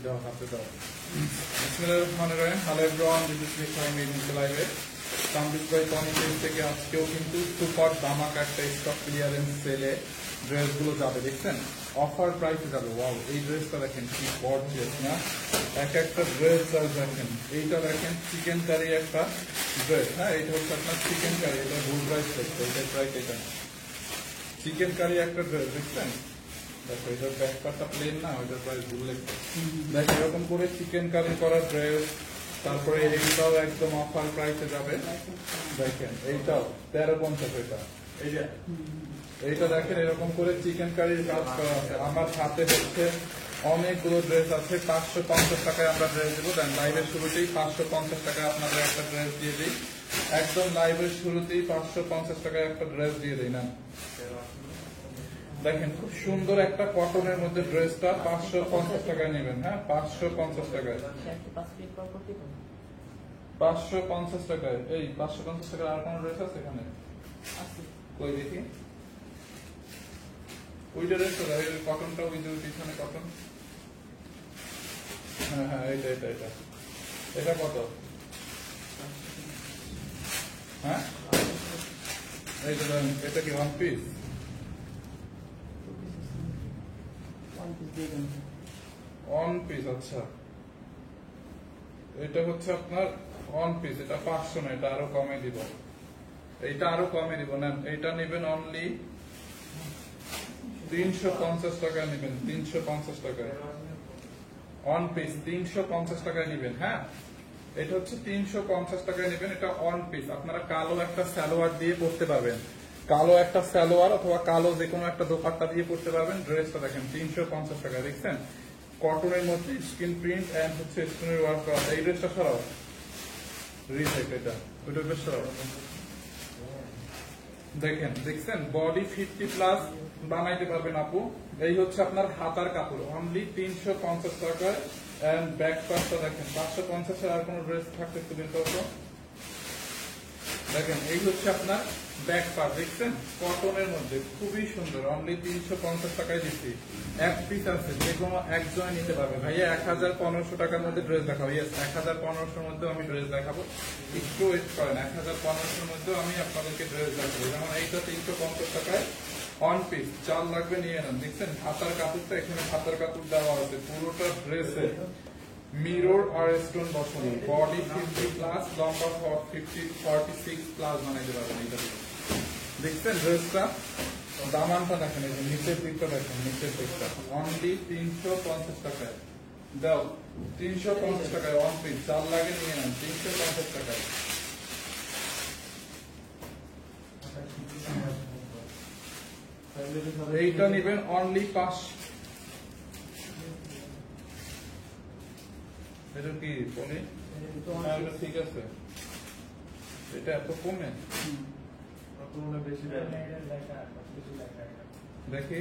দাও হাতে দাও। বিসমিল্লাহির রহমানির রহিম। হ্যালো এভরিওয়ান, দিস ইজ মিশাই মিডিয়া লাইভে সামবিস বাই টনি পেজ থেকে আজকেও কিন্তু সুপার ধামাকা একটা স্টক ক্লিয়ারেন্স সেলে ড্রেসগুলো যাবে, দেখছেন অফার প্রাইসে যাবে। ওয়াও, এই ড্রেসটা দেখেন কি গর্জিয়াস না, এক একটা ড্রেস দেখেন। এইটা দেখেন চিকেন কারি একটা ড্রেস, হ্যাঁ এটা হচ্ছে আপনার চিকেন কারি, এটা ভুল প্রাইস দেখছে, এটার প্রাইস এটা না। চিকেন কারি একটা ড্রেস দেখছেন, দেখো এটার ব্যাকপারটা প্লেন না, ওইটার প্রাইস ভুল লেখছে। দেখ এরকম করে চিকেন কারি করা ড্রেস, তারপরে এইটাও একদম অফার প্রাইসে যাবে। দেখেন এইটাও 1350 এটা, এইটা দেখেন এরকম করে চিকেন কারির কাজ করা আছে। আমার হাতে হচ্ছে অনেকগুলো ড্রেস আছে, 550 টাকায় আমরা ড্রেস দেবো। দেন লাইভের শুরুতেই 550 টাকায় আপনাদের একটা ড্রেস দিয়ে দিই, একদম লাইভের শুরুতেই 550 টাকায় একটা ড্রেস দিয়ে দিই না। দেখেন খুব সুন্দর একটা কটনের মধ্যে ড্রেসটা 550 টাকায় নেবেন, হ্যাঁ 550 টাকায়, 550 টাকায়। এই 550 টাকার আর কোন ড্রেস আছে এখানে? কই দেখি, ওইটা ড্রেসটা কটনটা, ওই যে পিছনে কটন, হ্যাঁ হ্যাঁ এটা এটা এটা এটা কত? হ্যাঁ এইটা এটা কি ওয়ান পিস? ওয়ান পিস, আচ্ছা এটা হচ্ছে আপনার ওয়ান পিস, এটা 500 না, এটা আরো কমে দিব, এইটা আরো কমে দিব। নেন এইটা নেবেন অনলি 350 টাকায় নেবেন, 350 টাকায় ওয়ান পিস, 350 টাকায় নেবেন। হ্যাঁ এটা হচ্ছে 350 টাকায় নেবেন, এটা ওয়ান পিস। আপনারা কালো একটা সালোয়ার দিয়ে পরতে পারবেন, কালো একটা সালোয়ার অথবা কালো যে কোনো একটা দোপাট্টা দিয়ে পরতে পারবেন। ড্রেসটা দেখেন 350 টাকা, দেখছেন কটনের মধ্যে স্কিন প্রিন্ট এন্ড হচ্ছে স্টোনের ওয়ার্ক করা। এই ড্রেসটা সরাও, রিজেক্ট এটা, ওইটা বেশ সরাও। দেখেন দেখছেন বডি 50 প্লাস বানাইতে পারবেন আপু। এই হচ্ছে আপনার হাতার কাপড়, অনলি 350 টাকায়। এন্ড ব্যাক পার্টটা দেখেন 550 এর আর কোন ড্রেস থাকতে একটু দিন তো। দেখেন এই হচ্ছে আপনার ব্যাক পার্ট, দেখছেন কটনের মধ্যে খুবই সুন্দর, অনলি 350 টাকায় দিচ্ছি। এক পিস আছে, যে কোনো একজন নিতে পারবে। ভাইয়া 1500 টাকার মধ্যে ড্রেস দেখাবো। ইয়েস 1500 মধ্যে আমি ড্রেস দেখাবো, একটু ওয়েট করেন। 1500 মধ্যে আমি আপনাদেরকে ড্রেস দেখাবো। যেমন এইটা 350 টাকায় অন পিস, 4 লাগবে নিয়ে নেন। দেখছেন হাতার কাপড়টা, এখানে হাতার কাপড় দেওয়া আছে পুরোটা ড্রেসে, মিরর আর স্টোন বসানো, বডি 50 প্লাস, লম্বা 46 প্লাস বানাইতে পারবেন এইটা। দেখছেন ড্রেসটা, দামানটা দেখেন, এই যে নিচের দিকটা দেখেন, নিচের দিকটা অনলি 350 টাকায় দাও, 350 টাকায় অন পিস, 4 লাগে নিয়ে নেন, 350 টাকায়। এইটা নেবেন অনলি 5। এটা কি বলি, ঠিক আছে এটা এত কমে দেখি।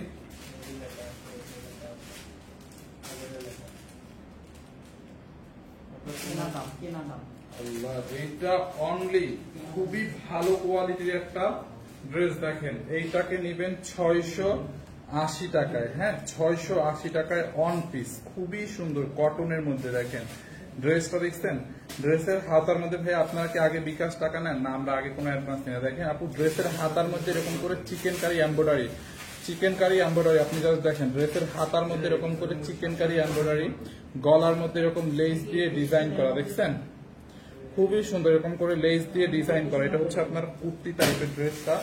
এইটা অনলি খুবই ভালো কোয়ালিটির একটা ড্রেস। দেখেন এইটাকে নেবেন 680 টাকায়, হ্যাঁ 680 টাকায় অন পিস, খুবই সুন্দর কটনের মধ্যে। দেখেন ড্রেসটা দেখছেন, ড্রেসের হাতার মধ্যে ভাই আপনারা কি আগে বিকাশ টাকা নেন না? আমরা আগে কোনো অ্যাডভান্স নেই। দেখেন আপু ড্রেসের হাতার মধ্যে এরকম করে chikankari embroidery, chikankari embroidery, আপনি জাস্ট দেখেন ড্রেসের হাতার মধ্যে এরকম করে চিকেন কারি এমব্রয়ডারি, গলার মধ্যে এরকম লেস দিয়ে ডিজাইন করা, দেখছেন খুবই সুন্দর, এরকম করে লেস দিয়ে ডিজাইন করা। এটা হচ্ছে আপনার কুর্তি টাইপের ড্রেসটা,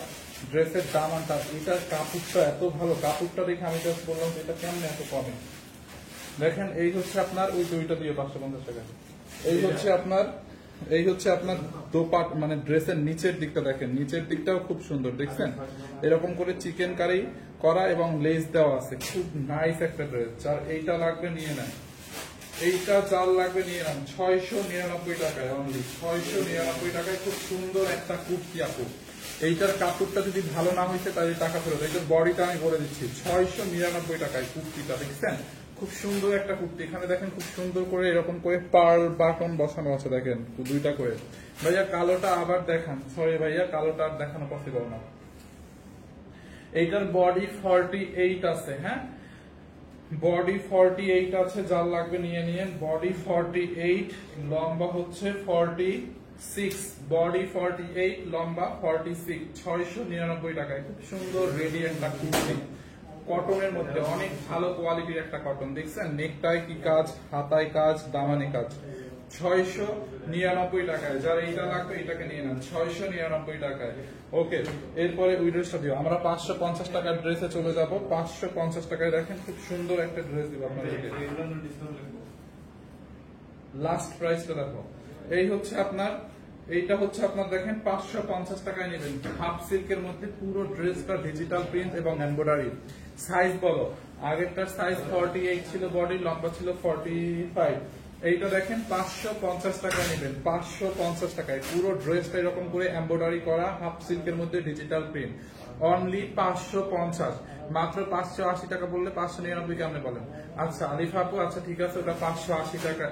ড্রেসের দামানটা, এটার কাপড়টা এত ভালো, কাপড়টা দেখে আমি জাস্ট বললাম যে এটা কেমন এত কমে। দেখেন এই হচ্ছে আপনার ওই দুইটা দিয়ে 550 টাকা। এই হচ্ছে আপনার দোপাট, মানে ড্রেসের নিচের দিকটা দেখেন, নিচের দিকটাও খুব সুন্দর, দেখছেন এরকম করে চিকেন কারি করা এবং লেস দেওয়া আছে, খুব নাইস একটা ড্রেস। যার এইটা লাগবে নিয়ে নেন, এইটা 4 লাগবে নিয়ে নেন, 699 টাকায় অনলি, 699 টাকায় খুব সুন্দর একটা কুর্তি আপু। এইটার কাপড়টা যদি ভালো না হয়েছে তাহলে টাকা ফেরত। এইটার বডিটা আমি বলে দিচ্ছি, 699 টাকায় কুর্তিটা, দেখছেন খুব সুন্দর একটা কুর্তি। এখানে দেখেন খুব সুন্দর করে এরকম করে পার্ল বাটন বসানো আছে, দেখেন দুইটা করে। ভাইয়া কালোটা আবার দেখান, সরি ভাইয়া কালোটা আর দেখানো পসিবল না। এইটার বডি 48 আছে, হ্যাঁ বডি 48 আছে, যার লাগবে নিয়ে নিয়েন। বডি 48, লম্বা হচ্ছে 46, বডি 48, লম্বা 46, 699 টাকায় খুব সুন্দর রেডিয়েন্ট একটা কুর্তি, কটনের মধ্যে অনেক ভালো কোয়ালিটির একটা কটন। দেখছেন নেকটাই কি কাজ, হাতায় কাজ, দামানে কাজ, 699 টাকায়। যার এইটা লাগবে এটাকে নিয়ে নেন, 699 টাকায়। ওকে, এরপরে ওই ড্রেসটা দিও। আমরা 550 টাকার ড্রেসে চলে যাব। 550 টাকায় দেখেন খুব সুন্দর একটা ড্রেস দিব আপনাদেরকে। লাস্ট প্রাইসটা দেখো, এই হচ্ছে আপনার, এইটা হচ্ছে আপনার দেখেন 550 টাকায় নেবেন। হাফ সিল্কের মধ্যে পুরো ড্রেসটা ডিজিটাল প্রিন্ট এবং এমব্রয়ডারি। সাইজ বলো, আগেরটার সাইজ 48 ছিল, বডি লম্বা ছিল 45। এইটা দেখেন 550 টাকা নেবেন, 550 টাকায় পুরো ড্রেসটা এরকম করে এমব্রয়ডারি করা, হাফ সিল্কের মধ্যে ডিজিটাল প্রিন্ট, অনলি 550। মাত্র 580 টাকা বললে 599 কেমনে বলেন? আচ্ছা আলিফ আপু, আচ্ছা ঠিক আছে, ওটা 580 টাকা।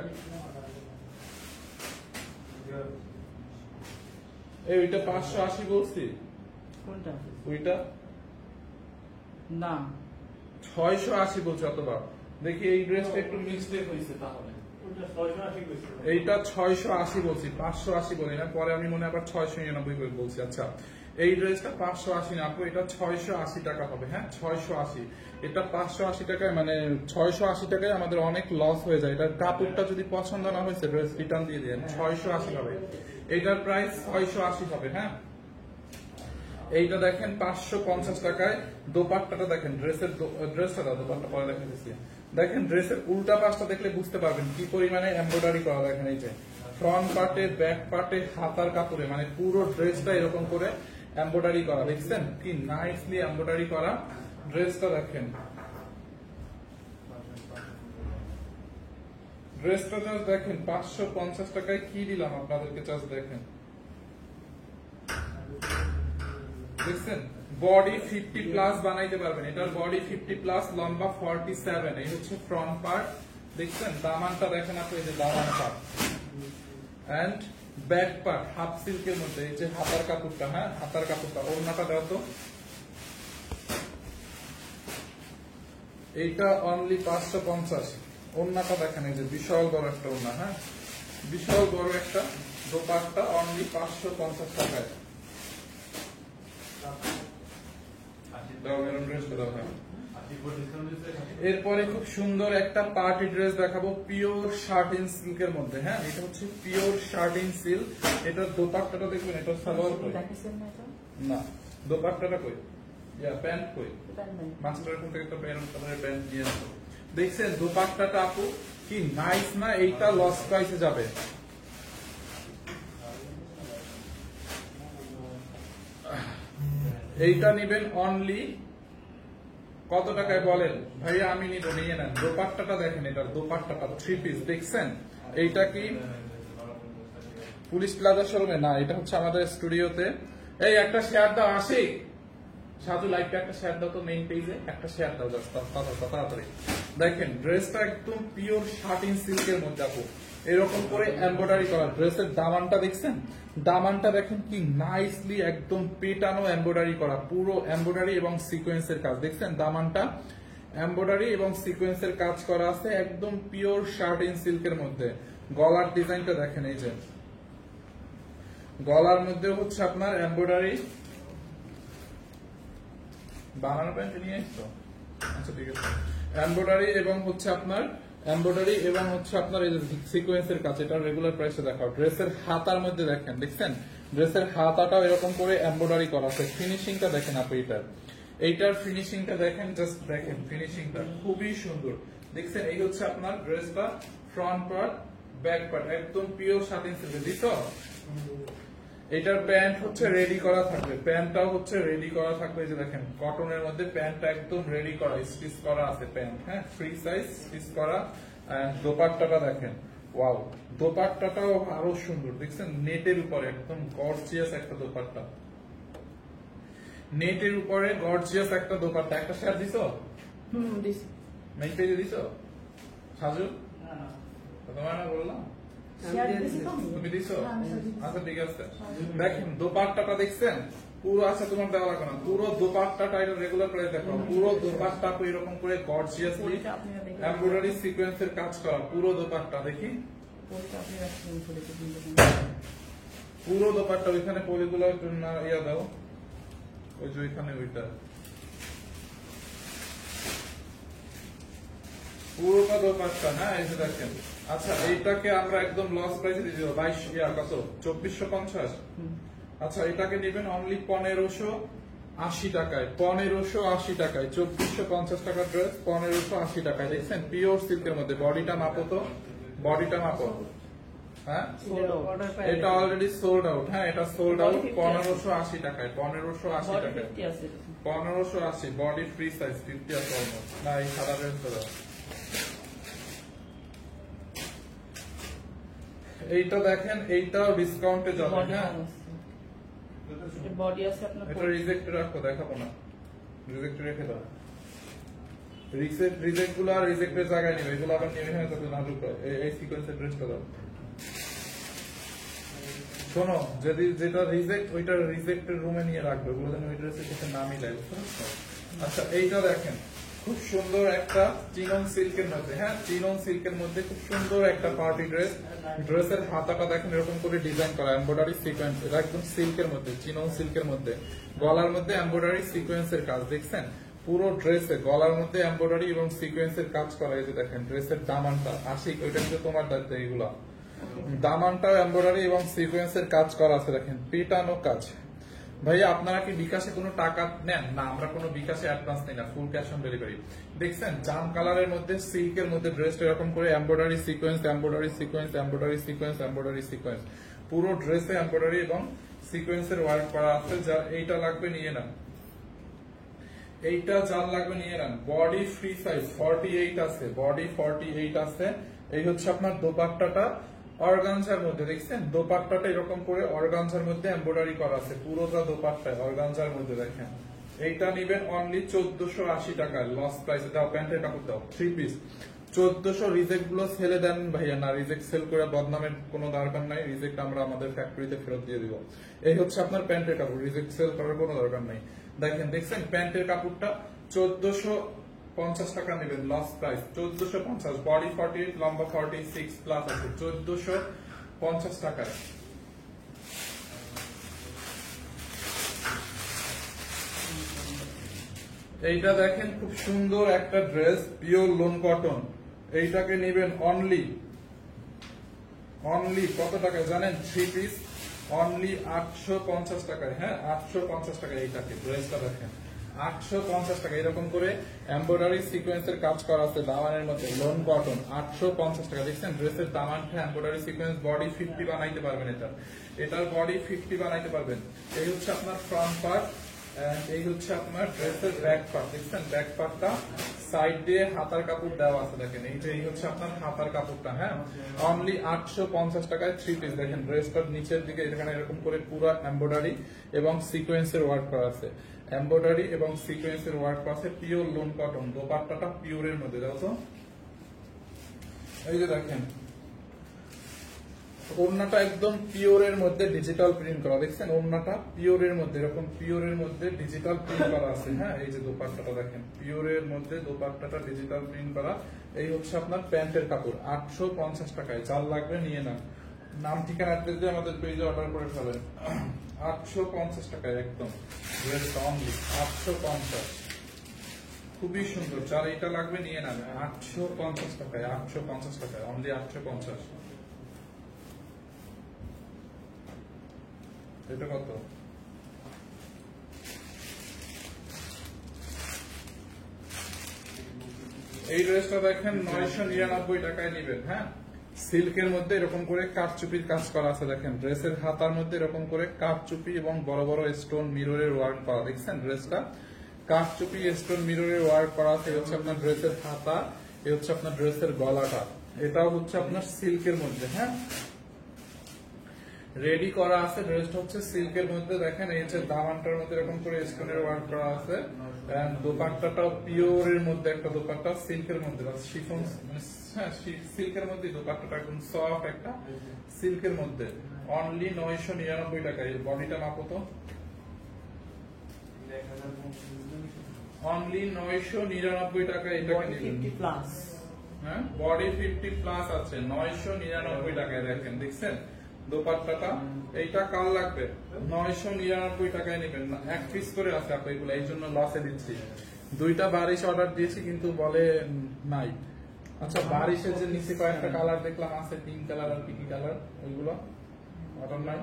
ওইটা 580 বলছি, কোনটা? ওইটা না 680 বলছি অতবার। দেখি এই ড্রেসটা একটু মিস্টেক হয়েছে তাহলে। এইটা 680 বলছি, 580 বলি না, পরে আমি মনে আবার 699 করে বলছি। আচ্ছা এই ড্রেসটা 580 না আপু, এটা 680 টাকা হবে। হ্যাঁ 680, এটা 580 টাকায়, মানে 680 টাকায় আমাদের অনেক লস হয়ে যায়। এটার কাপড়টা যদি পছন্দ না হয়েছে ড্রেস রিটার্ন দিয়ে দেন, 680 হবে। এটার প্রাইস 680 হবে। হ্যাঁ এইটা দেখেন 550 টাকায়। দোপাট্টাটা দেখেন, ড্রেসটা দোপাট্টা পরে দেখেন দিচ্ছি। দেখেন ড্রেসের উল্টা পাশটা দেখলে বুঝতে পারবেন কি পরিমাণে এমব্রয়ডারি করা। দেখেন এই যে ফ্রন্ট পার্টে, ব্যাক পার্টে, হাতার কাপড়ে, মানে পুরো ড্রেসটা এরকম করে এমব্রয়ডারি করা। দেখছেন কি নাইসলি এমব্রয়ডারি করা ড্রেসটা। দেখেন ড্রেসটা জাস্ট দেখেন 550 টাকায় কি দিলাম আপনাদেরকে, জাস্ট দেখেন। দেখছেন বডি 50 প্লাস বানাইতে পারবেন, এটার বডি 50 প্লাস, লম্বা 47। এই হচ্ছে ফ্রন্ট পার্ট। দেখছেন দামানটা দেখেন আপনি, এই যে দামান part and back part half সিল্কের মধ্যে। এই যে হাতার কাপড়টা, হ্যাঁ হাতার কাপড়টা, ওড়নাটা দাও তো। এইটা অনলি 550। ওড়নাটা দেখেন, এই যে বিশাল বড় একটা ওড়না, হ্যাঁ বিশাল বড় একটা দোপাট্টা, অনলি 550 টাকায়। এরপরে খুব সুন্দর একটা পার্টি ড্রেস দেখাবো, পিওর শার্টিন সিল্কের মধ্যে। হ্যাঁ এটা হচ্ছে পিওর শার্টিন সিল্ক। এটার দোপাট্টাটা দেখবেন, এটা সালোয়ার কই না, দোপাট্টাটা কই, প্যান্ট কই, মাস্টার এখন থেকে একটা প্যান্ট নিয়ে আসবো। দেখছেন দোপাট্টাটা আপু কি নাইস না? এইটা লস প্রাইসে যাবে। এইটা নিবেন অনলি কত টাকায় বলেন? ভাইয়া আমি নিব, নিয়ে নেন। দোপাট্টাটা দেখেন, এটার দোপাট্টাটা 3 পিস। দেখছেন এইটা কি পুলিশ প্লাজা শোরুমে না, এটা হচ্ছে আমাদের স্টুডিওতে। এই একটা শেয়ার দাও, আসি সাজু লাইভটা একটা শেয়ার দাও তো, মেইন পেজে একটা শেয়ার দাও জাস্ট তাড়াতাড়ি। দেখেন ড্রেসটা একদম পিওর শার্টিন সিল্কের মধ্যে আপু, এরকম করে এমব্রয়ডারি করা। ড্রেসের দামানটা দেখছেন, দামানটা দেখেন কি নাইসলি একদম পেটানো এমব্রয়ডারি করা, পুরো এমব্রয়ডারি এবং সিকোয়েন্সের কাজ। দেখছেন দামানটা এমব্রয়ডারি এবং সিকোয়েন্সের কাজ করা আছে, একদম পিওর শার্টিন সিল্কের মধ্যে। গলার ডিজাইনটা দেখেন, এই যে গলার মধ্যে হচ্ছে আপনার এমব্রয়ডারি। বানানো প্যান্ট নিয়ে আসতো, আচ্ছা ঠিক আছে। এমব্রয়ডারি এবং হচ্ছে আপনার এই যে সিকোয়েন্সের কাজ। এটা রেগুলার প্রাইসে দেখাও। ড্রেসের হাতার মধ্যে দেখেন, দেখছেন ড্রেসের হাতাটাও এরকম করে এমব্রয়ডারি করা আছে। ফিনিশিংটা দেখেন আপনি, এইটার ফিনিশিংটা দেখেন, জাস্ট দেখেন ফিনিশিংটা খুবই সুন্দর। দেখছেন এই হচ্ছে আপনার ড্রেসটা, ফ্রন্ট পার্ট, ব্যাক পার্ট, একদম পিওর শার্টিন সিল্ক। দিছো এটার প্যান্ট হচ্ছে রেডি করা থাকবে, প্যান্টটাও হচ্ছে রেডি করা থাকবে। এই যে দেখেন কটনের মধ্যে প্যান্টটা একদম রেডি করা, স্টিচ করা আছে প্যান্ট, হ্যাঁ ফ্রি সাইজ স্টিচ করা। দোপাট্টাটা দেখেন, ওয়াও দোপাট্টাটাও আরো সুন্দর। দেখছেন নেটের উপরে একদম গর্জিয়াস একটা দোপাট্টা, নেটের উপরে গর্জিয়াস একটা দোপাট্টা। একটা শেয়ার দিছো? দিছি। মেইন পেজে দিছো সাজু? তোমার না বললাম, তুমি দিছো? আচ্ছা ঠিক আছে। দেখেন দোপাট্টাটা দেখছেন পুরো আচ্ছা তোমার দেওয়া লাগবে না, পুরো দোপাট্টাটা এটা রেগুলার প্রাইস দেখো, পুরো দোপাট্টা এরকম করে গর্জিয়াসলি ওইটা আপনারা দেখে এমব্রয়ডারি সিকোয়েন্সের কাজ করা পুরো দোপাট্টা দেখি, ওইটা আপনি রাখছেন করে পুরো দোপাট্টা ওইখানে পলিগুলো ইয়া দাও, ওই যে ওইখানে ওইটা পুরোটা দোপাট্টা। হ্যাঁ এই যে দেখেন। আচ্ছা এইটাকে আমরা একদম লস প্রাইসে দিয়ে দেবো 22 কত 2450। আচ্ছা এটাকে নেবেন অনলি 1580 টাকায়, 1580 টাকায় 2450 টাকার ড্রেস 1580 টাকায়। দেখছেন পিওর সিল্কের মধ্যে, বডিটা মাপো তো, বডিটা মাপো। হ্যাঁ এটা অলরেডি সোল্ড আউট, হ্যাঁ এটা সোল্ড আউট 1580 টাকায়, 1580 টাকায় 1580 বডি ফ্রি সাইজ 50 আছে অলমোস্ট। না এই সাদা ড্রেস দাও, এইটা দেখেন এইটাও ডিসকাউন্টে যাবে। হ্যাঁ বডি আছে আপনার, এটা রিজেক্ট রাখো, দেখাবো না, রিজেক্ট রেখে দাও। রিজেক্ট গুলো আর রিজেক্টের জায়গায় নেবে, এগুলো আবার নেবে হয়ে যাবে না। এই সিকোয়েন্সের ড্রেসটা দাও। শোনো যদি যেটা রিজেক্ট ওইটা রিজেক্টের রুমে নিয়ে রাখবে, ওগুলো যেন ওই ড্রেসের সাথে না মিলাই। আচ্ছা এইটা দেখেন খুব সুন্দর একটা চিনন সিল্কের মধ্যে, হ্যাঁ চিনন সিল্কের মধ্যে খুব সুন্দর একটা পার্টি ড্রেস। ড্রেসের হাতাটা দেখেন এরকম করে ডিজাইন করা এমব্রয়ডারি সিকোয়েন্স, এটা একদম সিল্কের মধ্যে, চিনন সিল্কের মধ্যে। গলার মধ্যে এমব্রয়ডারি সিকোয়েন্সের কাজ দেখছেন, পুরো ড্রেসে গলার মধ্যে এমব্রয়ডারি এবং সিকোয়েন্সের কাজ করা। এই যে দেখেন ড্রেসের দামানটা আশিক, ওইটা কিন্তু তোমার দায়িত্ব। এইগুলা দামানটাও এমব্রয়ডারি এবং সিকোয়েন্সের কাজ করা আছে, দেখেন পিটানো কাজ। ভাইয়া আপনারা কি বিকাশে কোনো টাকা নেন? না আমরা কোনো বিকাশে অ্যাডভান্স নেই না, ফুল ক্যাশ অন ডেলিভারি। দেখছেন জাম কালারের মধ্যে সিল্কের মধ্যে ড্রেসটা এরকম করে embroidery sequence, embroidery sequence, embroidery sequence, embroidery sequence, পুরো ড্রেসে এমব্রয়ডারি এবং সিকোয়েন্সের ওয়ার্ক করা আছে। যা এইটা লাগবে নিয়ে নেন, এইটা যার লাগবে নিয়ে নেন। বডি ফ্রি সাইজ 48 আছে, বডি 48 আছে। এই হচ্ছে আপনার দোপাট্টাটা অর্গানজার মধ্যে, দেখছেন দোপাট্টাটা এরকম করে অর্গানজার মধ্যে এমব্রয়ডারি করা আছে, পুরোটা দোপাট্টা অর্গানজার মধ্যে। দেখেন এইটা নিবেন অনলি 1480 টাকায়, লস প্রাইস। দাও প্যান্টের কাপড় দাও, 3 পিস 1400। রিজেক্ট গুলো সেলে দেন ভাইয়া, না রিজেক্ট সেল করে বদনামের কোনো দরকার নাই, রিজেক্ট আমরা আমাদের ফ্যাক্টরিতে ফেরত দিয়ে দিব। এই হচ্ছে আপনার প্যান্টের কাপড়, রিজেক্ট সেল করার কোনো দরকার নাই। দেখেন দেখছেন প্যান্টের কাপড়টা 1450 টাকা নেবেন, লস প্রাইস 1450। বডি 48, লম্বা 46 প্লাস আছে, 1450 টাকায়। এইটা দেখেন খুব সুন্দর একটা ড্রেস, পিওর লোন কটন। এইটাকে নেবেন অনলি কত টাকায় জানেন? 3 পিস অনলি 850 টাকায়। হ্যাঁ 850 টাকায় এইটাকে, ড্রেসটা দেখেন 850 টাকা। এরকম করে এমব্রয়ডারি সিকোয়েন্সের কাজ করা আছে দামানের মধ্যে, লোন কটন 850 টাকা। দেখছেন ড্রেসের দামানটা এমব্রয়ডারি সিকোয়েন্স, বডি 50 বানাইতে পারবেন, এটার বডি 50 বানাইতে পারবেন। এই হচ্ছে আপনার ফ্রন্ট পার্ট, এই হচ্ছে আপনার ড্রেসের ব্যাক পার্ট। দেখছেন ব্যাক পার্টটা সাইড দিয়ে হাতার কাপড় দেওয়া আছে, দেখেন এই যে এই হচ্ছে আপনার হাতার কাপড়টা। হ্যাঁ অনলি 850 টাকায় 3 পিস। দেখেন ড্রেসটার নিচের দিকে এখানে এরকম করে পুরো এমব্রয়ডারি এবং সিকোয়েন্সের ওয়ার্ক করা আছে, এমব্রয়ডারি এবং সিকোয়েন্সের ওয়ার্ক করা আছে, পিওর লোন কটন। দোপাট্টাটা পিওরের মধ্যে, দাও তো। এই যে দেখেন ওড়নাটা একদম পিওরের মধ্যে ডিজিটাল প্রিন্ট করা, দেখছেন ওড়নাটা পিওরের মধ্যে, এরকম পিওরের মধ্যে ডিজিটাল প্রিন্ট করা আছে। হ্যাঁ এই যে দোপাট্টাটা দেখেন পিওরের মধ্যে, দোপাট্টাটা ডিজিটাল প্রিন্ট করা। এই হচ্ছে আপনার প্যান্টের কাপড় 850 টাকায়। যার লাগবে নিয়ে নেন, নাম ঠিকানা অ্যাড্রেস দিয়ে আমাদের পেজে অর্ডার করে ফেলেন। 850 টাকায় একদম ড্রেস অনলি 850, খুবই সুন্দর। যার এটা লাগবে নিয়ে নেন 850 টাকায়, 850 টাকায় অনলি 850। এটা কত? এই ড্রেসটা দেখেন 999 টাকায় নিবেন। হ্যাঁ সিল্কের মধ্যে এরকম করে কাঠচুপির কাজ করা আছে, দেখেন ড্রেসের হাতার মধ্যে এরকম করে কাঠচুপি এবং বড় বড় স্টোন মিররের ওয়ার্ক করা। দেখছেন ড্রেসটা কাঠচুপি স্টোন মিররের ওয়ার্ক করা আছে। এই হচ্ছে আপনার ড্রেসের হাতা, এই হচ্ছে আপনার ড্রেসের গলাটা, এটাও হচ্ছে আপনার সিল্কের মধ্যে। হ্যাঁ রেডি করা আছে, ড্রেসটা হচ্ছে সিল্কের মধ্যে। দেখেন এই হচ্ছে দামানটার মধ্যে এরকম করে স্টোনের ওয়ার্ক করা আছে। দোপাট্টাটাও পিওরের মধ্যে একটা দোপাট্টা, সিল্কের মধ্যে শিফন, হ্যাঁ সিল্কের মধ্যে দোপাট্টাটা একদম সফট একটা সিল্কের মধ্যে। অনলি 999 টাকা। এই বডিটা মাপো তো, অনলি 999 টাকা এটাকে নেবেন। 50 প্লাস। হ্যাঁ, বডি 50 প্লাস আছে 999 টাকায়। দেখেন, দেখছেন দোপাট্টাটা? এইটা কাল লাগবে 999 টাকায় নেবেন না, এক পিস করে আছে আপনি এগুলো, এই জন্য লসে দিচ্ছি। দুইটা বারিশ অর্ডার দিয়েছি কিন্তু বলে নাই। আচ্ছা, বারিশের যে নিচে কয়েকটা কালার দেখলাম আছে, পিঙ্ক কালার আর কি কালার, ওইগুলো অর্ডার নাই।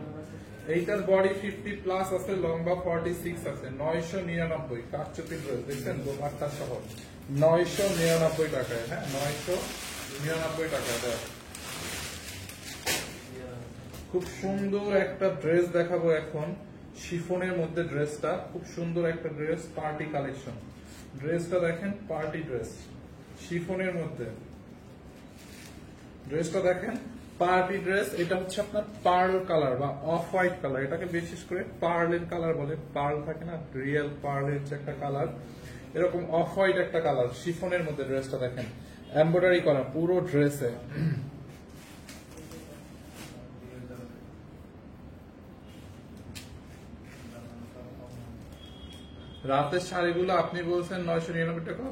এইটার বডি 50 প্লাস আছে, লম্বা 46 আছে, 999 কারচুপি ড্রেস। দেখছেন দোপাট্টা সহ 999 টাকায়। হ্যাঁ, 999 টাকায় দেয়। খুব সুন্দর একটা ড্রেস দেখাবো এখন, শিফনের মধ্যে ড্রেসটা খুব সুন্দর একটা ড্রেস, পার্টি কালেকশন। ড্রেসটা দেখেন, পার্টি ড্রেস শিফনের মধ্যে। ড্রেসটা দেখেন, পার্টি ড্রেস। এটা হচ্ছে আপনার পার্ল কালার বা অফ হোয়াইট কালার, এটাকে বিশেষ করে পার্লের কালার বলে। পার্ল থাকে না, রিয়েল পার্লের যে একটা কালার, এরকম অফ হোয়াইট একটা কালার শিফনের মধ্যে। ড্রেসটা দেখেন এমব্রয়ডারি করা পুরো ড্রেসে। রাতের শাড়িগুলো আপনি বলছেন 999 টাকা,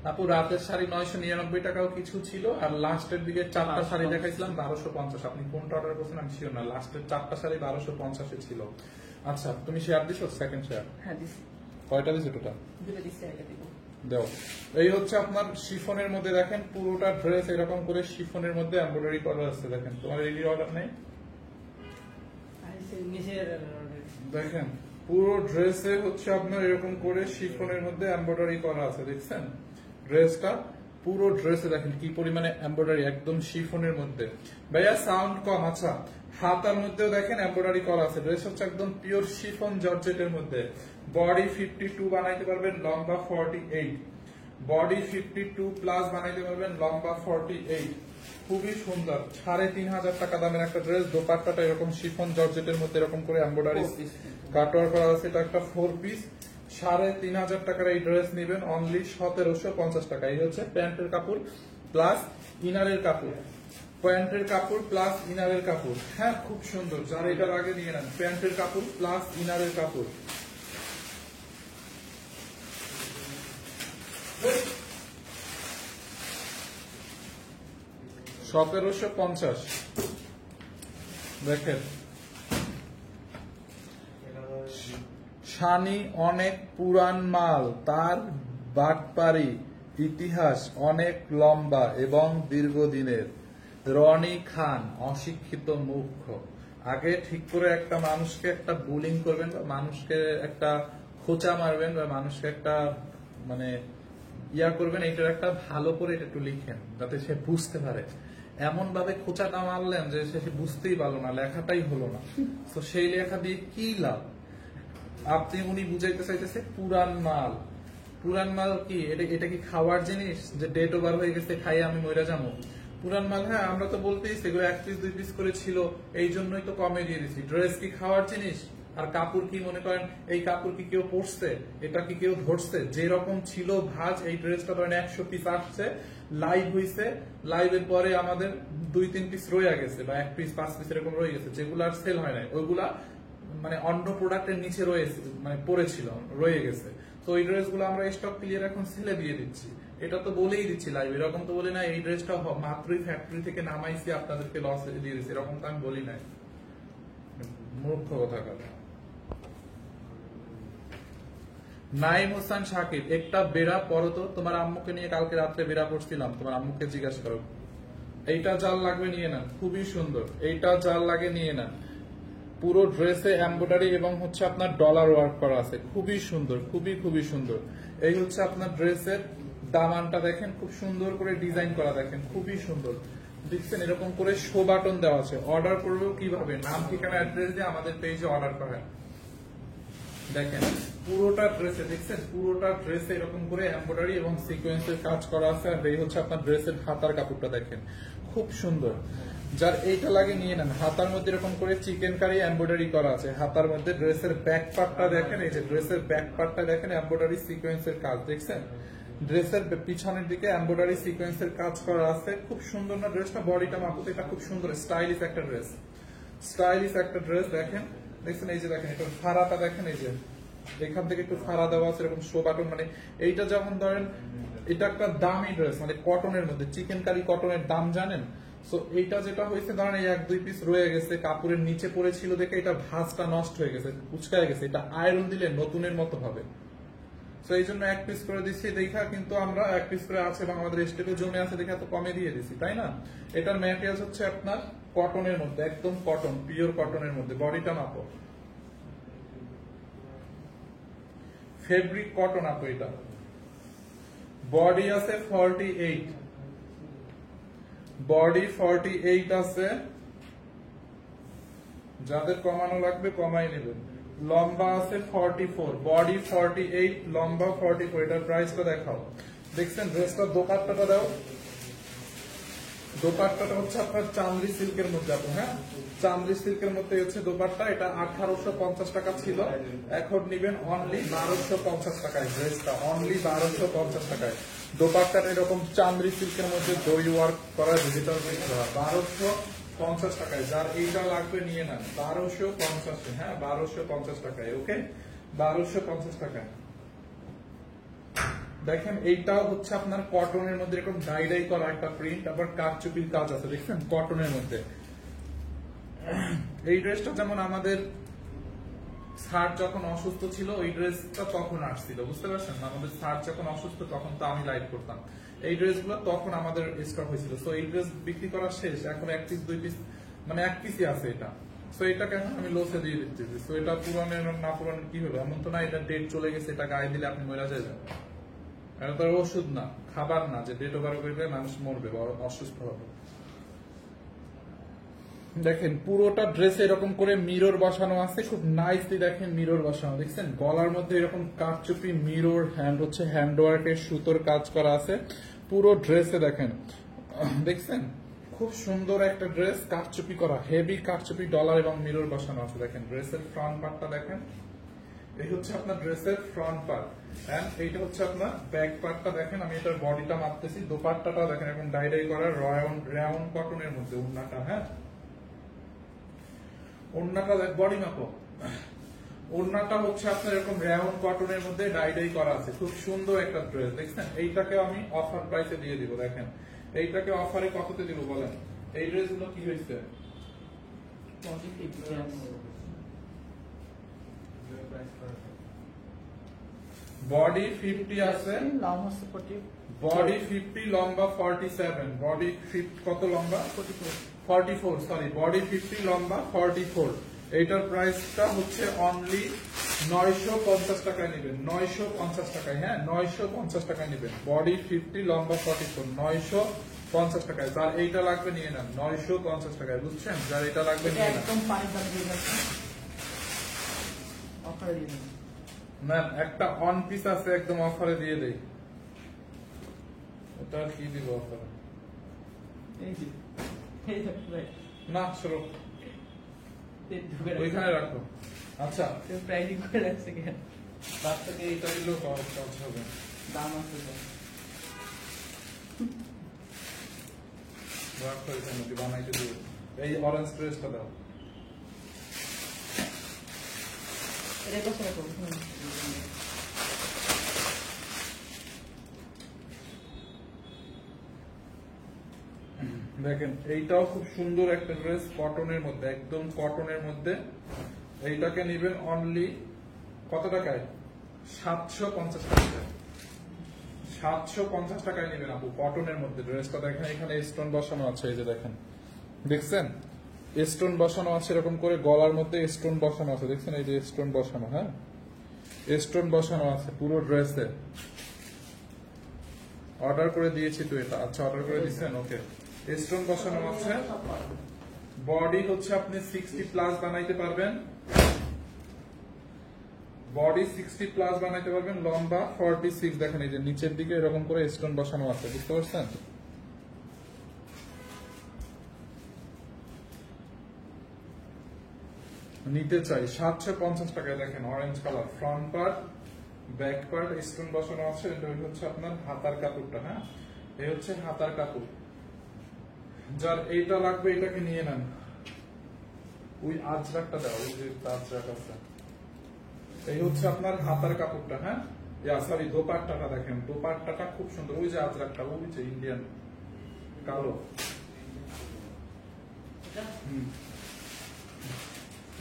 আপু রাতের শাড়ি 999 টাকাও কিছু ছিল, আর লাস্টের দিকে 4টা শাড়ি দেখাইছিলাম 1250। আপনি কোনটা অর্ডার করছেন আমি শিওর না, লাস্টের 4টা শাড়ি 1250 ছিল। আচ্ছা, তুমি শেয়ার দিছো? Second share? হ্যাঁ দিছি। কয়টা দিছো টোটাল? দুটো দিছি, একটা দিব। দাও। এই হচ্ছে আপনার শিফনের মধ্যে, দেখেন পুরোটা ড্রেস এরকম করে শিফনের মধ্যে এমব্রয়ডারি করা আছে। দেখেন, তোমার রেডি অর্ডার নেই? দেখেন পুরো ড্রেসে হচ্ছে আপনার এরকম করে শিফনের মধ্যে এমব্রয়ডারি করা আছে। দেখছেন ড্রেসটা? পুরো ড্রেসে দেখেন কি পরিমাণে এমব্রয়ডারি, একদম শিফনের মধ্যে। ভাইয়া সাউন্ড কম। আচ্ছা, হাতার মধ্যেও দেখেন এমব্রয়ডারি করা আছে। ড্রেস হচ্ছে একদম পিওর শিফন জর্জেটের মধ্যে। বডি 52 বানাইতে পারবেন, লম্বা 48। বডি 52 প্লাস বানাইতে পারবেন, লম্বা 48। খুবই সুন্দর, 3500 টাকা দামের একটা ড্রেস। দোপাট্টাটা এরকম শিফন জর্জেটের মধ্যে এরকম করে এমব্রয়ডারি কাটওয়ার করা আছে। এটা একটা 4 পিস। 3500 টাকার এই ড্রেস নেবেন অনলি 1750 টাকা। এই হচ্ছে প্যান্টের কাপড় প্লাস ইনারের কাপড়, প্যান্টের কাপড় প্লাস ইনারের কাপড়। হ্যাঁ, খুব সুন্দর। যারা এটার আগে নিয়ে নেন, প্যান্টের কাপড় প্লাস ইনারের কাপড়। $1750। দেখেন শানি অনেক পুরান মাল, তার বাটপারি ইতিহাস অনেক লম্বা এবং দীর্ঘদিনের। রনি খান অশিক্ষিত মূর্খ। আগে ঠিক করে একটা মানুষকে একটা বুলিং করবেন বা মানুষকে একটা খোঁচা মারবেন বা মানুষকে একটা মানে ইয়া করবেন, এটার একটা ভালো করে এটা একটু লিখেন যাতে সে বুঝতে পারে। এমন ভাবে খোঁচাটা মারলেন যে সে বুঝতেই পারলো না, লেখাটাই হলো না। তো সেই লেখা দিয়ে কি লাভ? আপনি উনি বুঝাইতে চাইতেছে পুরান মাল। পুরান মাল কি এটা কি খাওয়ার জিনিস যে ডেট ওভার হয়ে গেছে খাইয়ে আমি মরে যাবো? পুরান মাল? হ্যাঁ, আমরা তো বলতেই সেগুলো 1 পিস 2 পিস করে ছিল, এই জন্যই তো কমে দিয়ে দিচ্ছি। ড্রেস কি খাওয়ার জিনিস? আর কাপড় কি মনে করেন এই কাপড় কি কেউ পরছে? এটা কি কেউ ধরছে? যেরকম ছিল ভাজ, এই ড্রেসটা ধরেন 100 পিস আসছে, লাইভ হইছে, লাইভের পরে আমাদের 2-3 পিস রয়ে গেছে বা 1 পিস 5 পিস এরকম রয়ে গেছে, যেগুলো আর সেল হয় নাই, ওইগুলা মানে অন্য প্রোডাক্টের নিচে রয়েছে, মানে পড়েছিল, রয়ে গেছে। তো এই ড্রেসগুলো আমরা স্টক ক্লিয়ার এখন সেলে দিয়ে দিচ্ছি। এটা তো বলেই দিচ্ছি লাইভ, এরকম তো বলি না এই ড্রেসটা মাত্রই ফ্যাক্টরি থেকে নামাইছি আপনাদেরকে লস দিয়ে দিচ্ছি, এরকম তো আমি বলি নাই। মূর্খ কথা কথা। নাইম হোসেন শাকিব, একটা বেড়া পরো তো, তোমার আম্মুকে নিয়ে কালকে রাত্রে বেড়া পড়ছিলাম, তোমার আম্মুকে জিজ্ঞাসা করো। এইটা জাল লাগবে নিয়ে নেন, খুবই সুন্দর। এইটা জাল লাগে নিয়ে নেন। পুরো ড্রেসে এমব্রয়ডারি এবং হচ্ছে আপনার ডলার ওয়ার্ক করা আছে, খুবই সুন্দর, খুবই খুবই সুন্দর। এই হচ্ছে আপনার ড্রেসের দামানটা দেখেন, খুব সুন্দর করে ডিজাইন করা, দেখেন খুবই সুন্দর। দেখছেন এরকম করে শো বাটন দেওয়া আছে। অর্ডার করবেও কিভাবে? নাম, ঠিকানা, অ্যাড্রেস দিয়ে আমাদের পেজে অর্ডার করেন। দেখেন পুরোটা ড্রেসে, দেখছেন পুরোটা ড্রেসে এরকম করে এমব্রয়ডারি এবং সিকোয়েন্সের কাজ করা আছে। আর এই হচ্ছে আপনার ড্রেসের হাতার কাপড়টা, দেখেন খুব সুন্দর। যার এইটা লাগে নিয়ে নেন। হাতার মধ্যে এরকম করে চিকেন কারি এমব্রয়ডারি করা আছে। হাতার মধ্যে ড্রেসের ব্যাক পার্টটা দেখেন, এই যে ড্রেসের ব্যাক পার্টটা দেখেন, এমব্রয়ডারি সিকোয়েন্সের কাজ দেখছেন। ড্রেসের পিছনের দিকে এমব্রয়ডারি সিকোয়েন্সের কাজ করা আছে, খুব সুন্দর না ড্রেসটা? বডিটা মাপুতে এটা খুব সুন্দর, স্টাইলিশ একটা ড্রেস, স্টাইলিশ একটা ড্রেস। দেখেন, দেখছেন এই যে দেখেন এটার ফাড়াটা দেখেন, এই যে এখান থেকে একটু ফাড়া দেওয়া আছে এরকম শো বাটন, মানে এইটা যেমন ধরেন এটা একটা দামি ড্রেস, মানে কটনের মধ্যে চিকেন কারি কটনের দাম জানেন। সো এইটা যেটা হয়েছে ধরেন এই 1-2 পিস রয়ে গেছে কাপড়ের নিচে পড়েছিল দেখে এটা ভাঁজটা নষ্ট হয়ে গেছে, কুচকায় গেছে, এটা আয়রন দিলে নতুনের মতো হবে। তো এই জন্য 1 পিস করে দিচ্ছি দেখা, কিন্তু আমরা 1 পিস করে আছে এবং আমাদের স্টেপে জমে আছে দেখে এত কমে দিয়ে দিচ্ছি, তাই না? এটার ম্যাটেরিয়াল হচ্ছে আপনার কটনের মধ্যে, একদম কটন, পিওর কটনের মধ্যে। বডিটা মাপো, ফেব্রিক কটন আপু। এটা বডি আছে 48, বডি 48 আছে, যাদের কমানো লাগবে কমাই নেবেন। লম্বা আছে 44, বডি 48, লম্বা 44। এটার প্রাইসটা দেখাও। দেখছেন ড্রেসটা, দোপাট্টাটা দাও। দোপাট্টাটা হচ্ছে আপনার চান্দ্রি সিল্কের মধ্যে আপু, হ্যাঁ চান্দ্রি সিল্কের মধ্যে হচ্ছে দোপাট্টা। এটা 1850 টাকা ছিল, এখন নিবেন অনলি 1250 টাকায়। ড্রেসটা অনলি 1250 টাকায়। দোপাট্টাটা এরকম চান্দ্রি সিল্কের মধ্যে দই ওয়ার্ক করা ডিজিটাল 1250 টাকায়। যার এইটা লাগবে নিয়ে নেন 1250, হ্যাঁ 1250 টাকায়। ওকে 1250 টাকায়। দেখেন এইটাও হচ্ছে আপনার কটনের মধ্যে এরকম ডাই ডাই করা একটা প্রিন্ট, আবার কারচুপির কাজ আছে দেখছেন কটনের মধ্যে। এই ড্রেসটা যেমন আমাদের স্যার যখন অসুস্থ ছিল ওই ড্রেসটা তখন আসছিল, বুঝতে পারছেন? আমাদের স্যার যখন অসুস্থ তখন তো আমি লাইভ করতাম, এই ড্রেসগুলো তখন আমাদের স্টক হয়েছিল। সো এই ড্রেস বিক্রি করা শেষ, এখন 1 পিস 2 পিস মানে 1 পিসই আছে এটা। সো এটাকে এখন আমি লসে দিয়ে দিচ্ছি। সো এটা পুরানের না পুরানের কি হলো, এমন তো না এটা ডেট চলে গেছে, এটা গায়ে দিলে আপনি মরে যাবেন। এটা তো ওষুধ না, খাবার না যে ডেট ওভার করবে মানুষ মরবে বা অসুস্থ হবে। দেখেন পুরোটা ড্রেসে এরকম করে মিরর বসানো আছে, খুব নাইসলি দেখেন মিরর বসানো, দেখছেন গলার মধ্যে এরকম কারচুপি মিরর, হ্যান্ড হচ্ছে হ্যান্ড ওয়ার্কের সুতোর কাজ করা আছে পুরো ড্রেসে। দেখেন দেখছেন খুব সুন্দর একটা ড্রেস, কারচুপি করা, হেভি কারচুপি ডলার এবং মিরর বসানো আছে। দেখেন ড্রেসের ফ্রন্ট পার্টটা দেখেন, এই হচ্ছে আপনার ড্রেসের ফ্রন্ট পার্ট, এন্ড এইটা হচ্ছে আপনার ব্যাক পার্টটা। দেখেন আমি এটার বডিটা মাপতেছি, দোপাট্টাটা দেখেন এখন ডাই ডাই করা রাউন্ড কটনের মধ্যে। ওড়নাটা, হ্যাঁ ওড়নাটা বডি মাপো। ওড়নাটা হচ্ছে আপনার এরকম রাউন্ড কটনের মধ্যে ডাই ডাই করা আছে, খুব সুন্দর একটা ড্রেস। দেখছেন এইটাকে আমি অফার প্রাইসে দিয়ে দিব। দেখেন এইটাকে অফারে কততে দিব বলেন? এই ড্রেসগুলো কি হয়েছে? বডি 50 আছে, বডি 50, লম্বা 47, বডি 50 কত লম্বা? 44, সরি বডি 50, লম্বা 44। এইটার প্রাইসটা হচ্ছে অনলি 950 টাকায় নেবেন, 950 টাকায়, হ্যাঁ 950 টাকায় নেবেন। বডি 50, লম্বা 44, 950 টাকায়। যার এইটা লাগবে নিয়ে নেন 950 টাকায়, বুঝছেন? যার এটা লাগবে নিয়ে নেন। ম্যাম একটা অন পিস আছে একদম অফারে দিয়ে দেই। এটা কি দিব অফারে? না সরো ওইখানে রাখো। আচ্ছা প্রাইসিং করে রাখছে কেন? তার থেকে এইটা দিলেও কাজ হবে, দাম আছে রাখো এখানে, বানাইতে দিও। এই অরেঞ্জ ড্রেসটা দাও। এটা কত টাকা? দেখেন এইটাও খুব সুন্দর একটা ড্রেস, কটনের মধ্যে, একদম কটনের মধ্যে। এইটাকে নিবেন অনলি কত টাকায়? 750 টাকায়। 750 টাকায় নিবেন আপু, কটনের মধ্যে। ড্রেসটা দেখেন এখানে স্টোন বসানো আছে, এই যে দেখেন, দেখছেন স্টোন বসানো আছে এরকম করে, গলার মধ্যে স্টোন বসানো আছে, দেখছেন এই যে স্টোন বসানো, হ্যাঁ স্টোন বসানো আছে পুরো ড্রেসে। অর্ডার করে দিয়েছি তো এটা, আচ্ছা অর্ডার করে দিচ্ছেন, ওকে। স্টোন বসানো আছে, বডি হচ্ছে আপনি 60 প্লাস বানাইতে পারবেন, বডি 60 প্লাস বানাইতে পারবেন, লম্বা 46। দেখেন এই যে নিচের দিকে এরকম করে স্টোন বসানো আছে, বুঝতে পারছেন? নিতে চাই 750 টাকায়। দেখেন orange colour, front part back part stone বসানো আছে। এটা হচ্ছে আপনার হাতার কাপড়টা, হ্যাঁ এই হচ্ছে হাতার কাপড়। যার এইটা লাগবে এটাকে নিয়ে নেন। ওই আজরাকটা দাও, ওই যে আজরাক আছে এই হচ্ছে আপনার হাতার কাপড়টা, হ্যাঁ সরি দোপাট্টাটা দেখেন, দোপাট্টাটা খুব সুন্দর, ওই যে আজরাকটা ওই যে ইন্ডিয়ান কালো।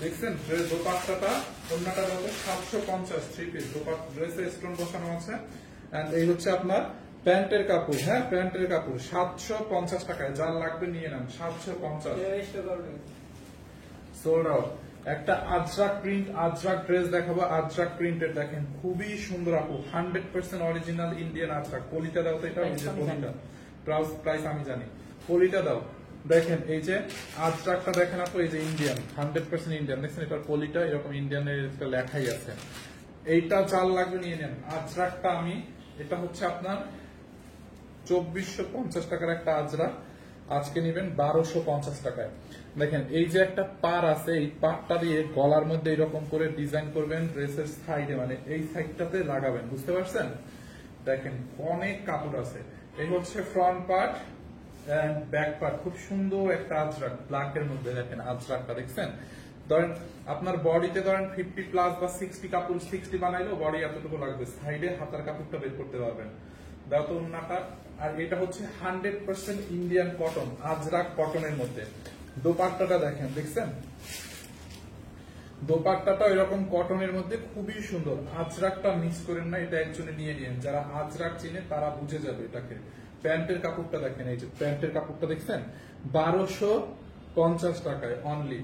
দেখছেন ড্রেস দোপাট্টাটা, অন্যটা হচ্ছে 750 থ্রি পিস ড্রেসে স্টোন বসানো আছে। এন্ড এই হচ্ছে আপনার প্যান্টের কাপড়, হ্যাঁ প্যান্টের কাপড় 750 টাকায়, যার লাগবে নিয়ে নেন 750। Sold out. একটা আজরাক প্রিন্ট, আজরাক ড্রেস দেখাবো, আজরাক প্রিন্টের দেখেন খুবই সুন্দর আপু, 100% অরিজিনাল ইন্ডিয়ান আজরাক। পলিটা দাও তো, এটা ওই যে পলিটা, প্রাইস আমি জানি, পলিটা দাও। দেখেন এই যে আজরাকটা দেখেন আপু, এই যে ইন্ডিয়ান 100% ইন্ডিয়ান, দেখছেন এটার পলিটা এরকম ইন্ডিয়ানের লেখাই আছে। এইটা চাল লাগবে নিয়ে নেন। আজরাকটা আমি, এটা হচ্ছে আপনার 2450 টাকার একটা আজরাক, আজকে নেবেন 1250 টাকায়। দেখেন এই যে একটা পার আছে, এই পারটা দিয়ে গলার মধ্যে এরকম করে ডিজাইন করবেন, ড্রেসের সাইডে মানে এই সাইডটাতে লাগাবেন, বুঝতে পারছেন? দেখেন অনেক কাপড় আছে। এই হচ্ছে front part and back part, খুব সুন্দর একটা আজরাক ব্ল্যাক এর মধ্যে, দেখেন আজরাকটা দেখছেন। ধরেন আপনার বডিতে ধরেন 50 প্লাস বা 60 কাপড় 60 বানাইলেও বডি এতটুকু লাগবে, সাইডে হাতার কাপড়টা বের করতে পারবেন। দাও তো ওন্নাটা। আর এটা হচ্ছে 100% ইন্ডিয়ান কটন, আজরাক কটনের মধ্যে। দোপাট্টাটা দেখেন, দেখছেন দোপাট্টাটা এরকম কটনের মধ্যে খুবই সুন্দর। আজরাকটা মিস করেন না, এটা একজনে নিয়ে নিন, যারা আজরাক চিনে তারা বুঝে যাবে এটাকে। প্যান্টের কাপড়টা দেখেন, এই যে প্যান্টের কাপড়টা দেখছেন 1250 টাকায় অনলি,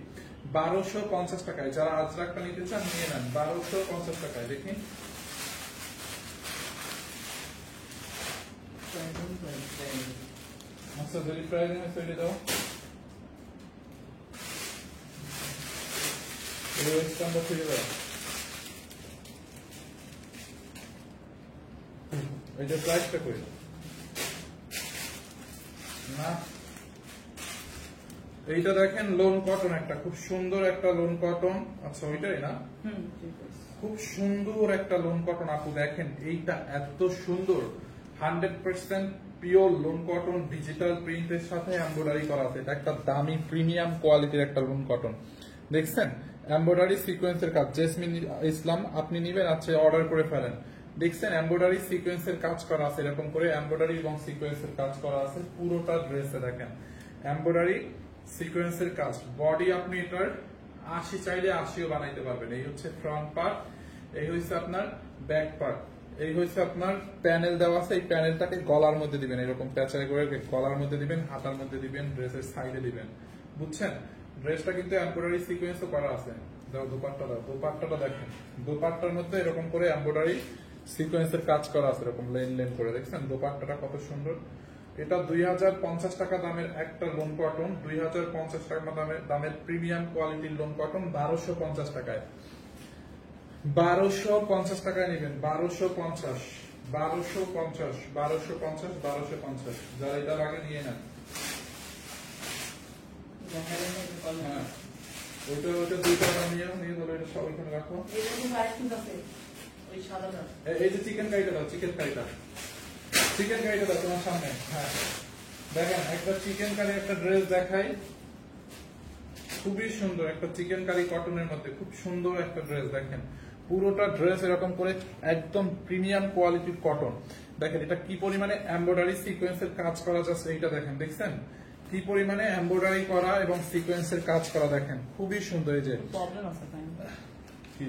1250 টাকায়। যারা আজরাকটা নিতে চান নিয়ে নেন 1250 টাকায়। দেখি আচ্ছা যদি প্রাইস তৈরি দাও, ফিরে দাও, এই যে প্রাইসটা করি না। এইটা দেখেন লোন কটন, একটা খুব সুন্দর একটা লোন কটন। আচ্ছা ওইটাই না, খুব সুন্দর একটা লোন কটন আপু, দেখেন এইটা এত সুন্দর, 100% পিওর লোন কটন, ডিজিটাল প্রিন্টের সাথে এমব্রয়ডারি করা আছে। এটা একটা দামি প্রিমিয়াম কোয়ালিটির একটা লোন কটন, দেখছেন এমব্রয়ডারি সিকোয়েন্সের কাজ। জেসমিন ইসলাম আপনি নিবেন, আচ্ছা অর্ডার করে ফেলেন। দেখছেন এমব্রয়ডারি সিকোয়েন্সের কাজ করা আছে, এরকম করে এমব্রয়ডারি এবং সিকোয়েন্সের কাজ করা আছে পুরোটা ড্রেসে। দেখেন এমব্রয়ডারি সিকোয়েন্সের কাজ, বডি আপনি এটার 80 চাইলে 80ও বানাইতে পারবেন। এই হচ্ছে ফ্রন্ট পার্ট, এই হচ্ছে আপনার ব্যাক পার্ট, এই হচ্ছে আপনার প্যানেল দেওয়া আছে। এই প্যানেলটাকে গলার মধ্যে দিবেন, এরকম প্যাচারে করে গলার মধ্যে দিবেন, হাতার মধ্যে দিবেন, ড্রেসের সাইডে দিবেন, বুঝছেন? ড্রেসটা কিন্তু এমব্রয়ডারি সিকোয়েন্সও করা আছে। দাও দোপাট্টা দাও, দোপাট্টাটা দেখেন, দোপাট্টার মধ্যে এরকম করে এমব্রয়ডারি সিকোয়েন্সের কাজ করা আছে, এরকম লেন লেন করে, দেখছেন দোপাট্টাটা কত সুন্দর। এটা 2050 টাকা দামের একটা লোন কটন, 2050 টাকা দামের প্রিমিয়াম কোয়ালিটির লোন কটন 1250 টাকায়। 1250 টাকায় নেবেন, 1250, 1250, 1250, 1250। যারা এটা লাগে নিয়ে নেন। হ্যাঁ ওইটা ওইটা 2 টাকা নিয়ে বলো, এটা সব ওইখানে রাখো। এই যে চিকেন কারিটা দাও, চিকেন কারিটা, চিকেন কারিটা দাও তোমার সামনে। হ্যাঁ দেখেন একটা চিকেন কারি একটা ড্রেস দেখাই, খুবই সুন্দর একটা চিকেন কারি কটনের মধ্যে, খুব সুন্দর একটা ড্রেস। দেখেন পুরোটা ড্রেস এরকম করে একদম প্রিমিয়াম কোয়ালিটির কটন। দেখেন এটা কি পরিমাণে এমব্রয়ডারি সিকোয়েন্সের কাজ করা যাচ্ছে, এইটা দেখেন, দেখছেন কি পরিমাণে এমব্রয়ডারি করা এবং সিকোয়েন্সের কাজ করা, দেখেন খুবই সুন্দর। এই যে প্রবলেম আছে কি